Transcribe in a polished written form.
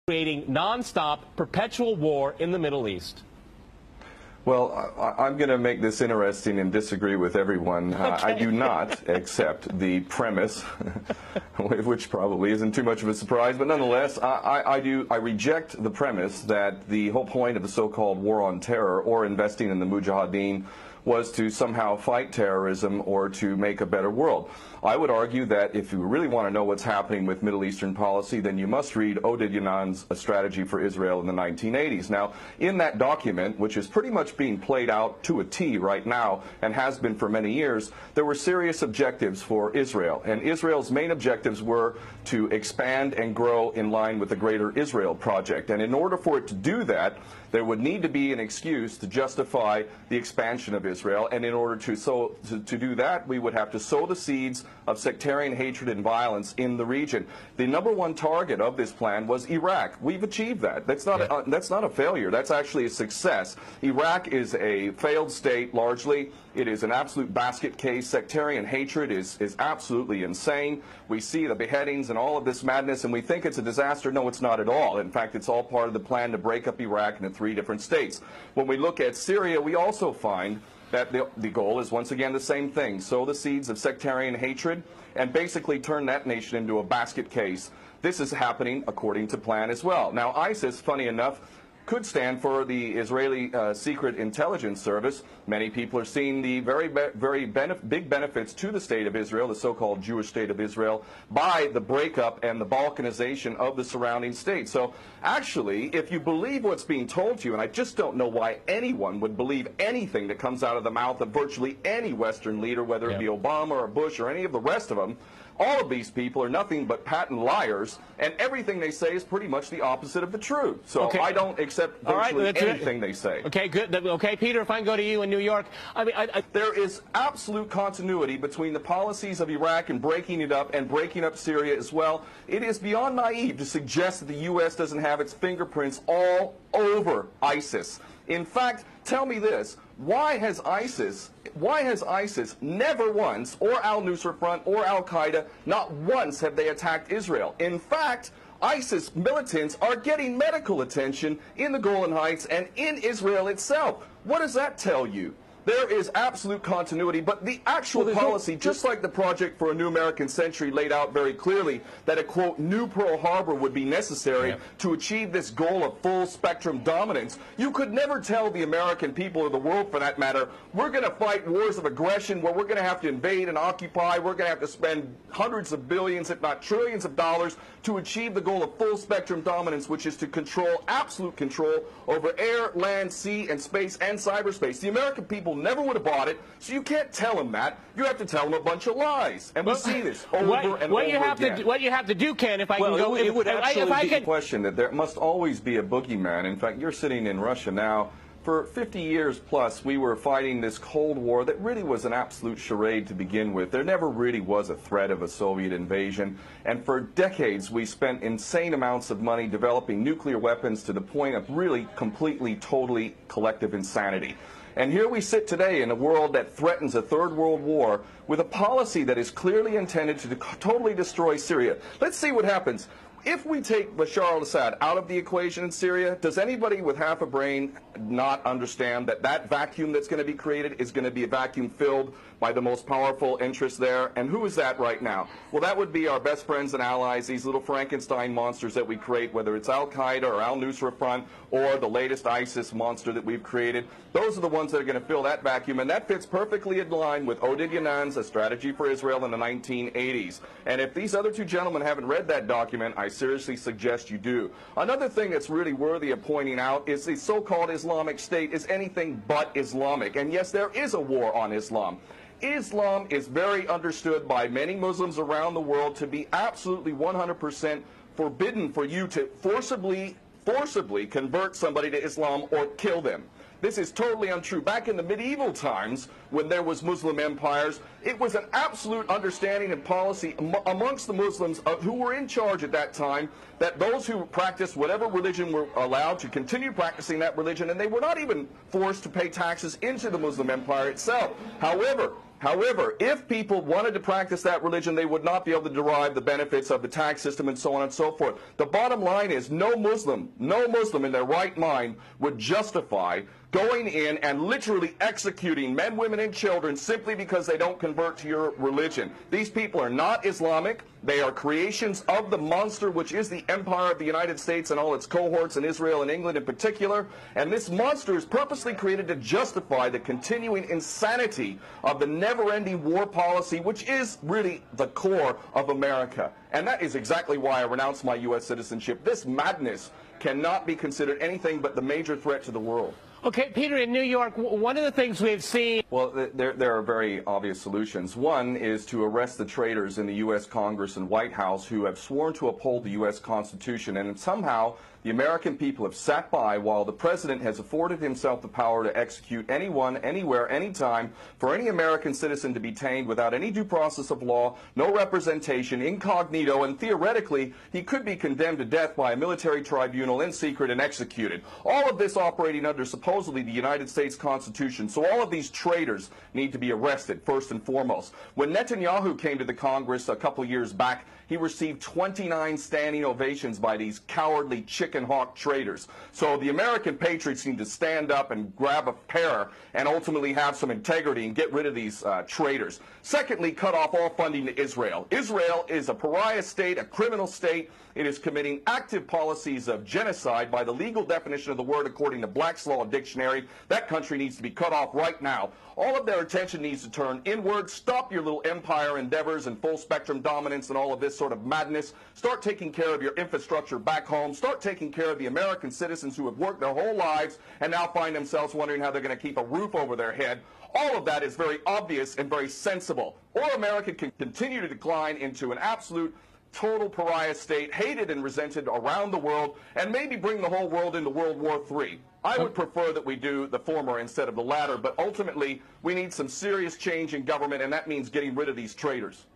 creating nonstop, perpetual war in the Middle East? Well, I'm going to make this interesting and disagree with everyone. Okay. I do not accept the premise, which probably isn't too much of a surprise, but nonetheless, I reject the premise that the whole point of the so-called war on terror or investing in the Mujahideen was to somehow fight terrorism or to make a better world. I would argue that if you really want to know what's happening with Middle Eastern policy, then you must read Oded Yanan's A Strategy for Israel in the 1980s. Now, in that document, which is pretty much being played out to a T right now and has been for many years, there were serious objectives for Israel. And Israel's main objectives were to expand and grow in line with the Greater Israel Project. And in order for it to do that, there would need to be an excuse to justify the expansion of Israel. And in order to do that, we would have to sow the seeds of sectarian hatred and violence in the region. The number one target of this plan was Iraq. We've achieved that. That's not a failure. That's actually a success. Iraq is a failed state largely. It is an absolute basket case. Sectarian hatred is absolutely insane. We see the beheadings and all of this madness, and we think it's a disaster. No, it's not at all. In fact, it's all part of the plan to break up Iraq into 3 different states. When we look at Syria, we also find that the goal is once again the same thing: sow the seeds of sectarian hatred and basically turn that nation into a basket case. This is happening according to plan as well. Now, ISIS, funny enough, could stand for the Israeli Secret Intelligence Service. Many people are seeing the very big benefits to the state of Israel, the so-called Jewish state of Israel, by the breakup and the balkanization of the surrounding states. So actually, if you believe what's being told to you, and I just don't know why anyone would believe anything that comes out of the mouth of virtually any Western leader, whether it be Obama or Bush or any of the rest of them, all of these people are nothing but patent liars, and everything they say is pretty much the opposite of the truth. So I don't accept virtually anything they say. Okay, good. Okay, Peter, if I can go to you in New York. I mean, there is absolute continuity between the policies of Iraq and breaking it up and breaking up Syria as well. It is beyond naive to suggest that the U.S. doesn't have its fingerprints all over ISIS. In fact, tell me this: why has ISIS never once, or al-Nusra Front or al-Qaeda, not once have they attacked Israel? In fact, ISIS militants are getting medical attention in the Golan Heights and in Israel itself. What does that tell you? There is absolute continuity, but the actual policy, just like the Project for a New American Century laid out very clearly, that a, quote, new Pearl Harbor would be necessary to achieve this goal of full spectrum dominance. You could never tell the American people, or the world for that matter, we're going to fight wars of aggression where we're going to have to invade and occupy, we're going to have to spend hundreds of billions, if not trillions of dollars to achieve the goal of full spectrum dominance, which is to control, absolute control over air, land, sea, and space and cyberspace. The American people never would have bought it, so you can't tell them that. You have to tell them a bunch of lies, and we see this over and over again. What you have to do, Ken, if I can go... It would actually be a question that there must always be a boogeyman. In fact, you're sitting in Russia now. For 50 years plus, we were fighting this Cold War that really was an absolute charade to begin with. There never really was a threat of a Soviet invasion. And for decades, we spent insane amounts of money developing nuclear weapons to the point of really completely, totally collective insanity. And here we sit today in a world that threatens a third world war with a policy that is clearly intended to totally destroy Syria. Let's see what happens. If we take Bashar al-Assad out of the equation in Syria, does anybody with half a brain not understand that that vacuum that's going to be created is going to be a vacuum filled by the most powerful interests there? And who is that right now? Well, that would be our best friends and allies, these little Frankenstein monsters that we create, whether it's al-Qaeda or al-Nusra Front or the latest ISIS monster that we've created. Those are the ones that are going to fill that vacuum, and that fits perfectly in line with Oded Yanan's A Strategy for Israel in the 1980s. And if these other two gentlemen haven't read that document, I seriously suggest you do. Another thing that's really worthy of pointing out is the so-called Islamic State is anything but Islamic. And yes, there is a war on Islam. Islam is very understood by many Muslims around the world to be absolutely 100% forbidden for you to forcibly convert somebody to Islam or kill them. This is totally untrue. Back in the medieval times, when there was Muslim empires, it was an absolute understanding and policy amongst the Muslims who were in charge at that time that those who practiced whatever religion were allowed to continue practicing that religion, and they were not even forced to pay taxes into the Muslim empire itself. However, However, if people wanted to practice that religion, they would not be able to derive the benefits of the tax system and so on and so forth. The bottom line is no Muslim in their right mind would justify going in and literally executing men, women, and children simply because they don't convert to your religion. These people are not Islamic. They are creations of the monster, which is the empire of the United States and all its cohorts in Israel and England in particular. And this monster is purposely created to justify the continuing insanity of the never-ending war policy, which is really the core of America. And that is exactly why I renounced my U.S. citizenship. This madness cannot be considered anything but the major threat to the world. Okay, Peter, in New York, one of the things we've seen... Well, there are very obvious solutions. One is to arrest the traitors in the U.S. Congress and White House who have sworn to uphold the U.S. Constitution, and somehow the American people have sat by while the president has afforded himself the power to execute anyone, anywhere, anytime, for any American citizen to be detained without any due process of law, no representation, incognito, and theoretically, he could be condemned to death by a military tribunal in secret and executed. All of this operating under supposedly the United States Constitution. So all of these traitors need to be arrested, first and foremost. When Netanyahu came to the Congress a couple years back, he received 29 standing ovations by these cowardly chicken hawk traitors. So the American patriots need to stand up and grab a pair and ultimately have some integrity and get rid of these traitors. Secondly, cut off all funding to Israel. Israel is a pariah state, a criminal state. It is committing active policies of genocide by the legal definition of the word according to Black's Law Dictionary. That country needs to be cut off right now. All of their attention needs to turn inward. Stop your little empire endeavors and full spectrum dominance and all of this sort of madness. Start taking care of your infrastructure back home. Start taking care of the American citizens who have worked their whole lives and now find themselves wondering how they're going to keep a roof over their head. All of that is very obvious and very sensible. Or America can continue to decline into an absolute total pariah state, hated and resented around the world, and maybe bring the whole world into World War III. I would prefer that we do the former instead of the latter, but ultimately we need some serious change in government, and that means getting rid of these traitors.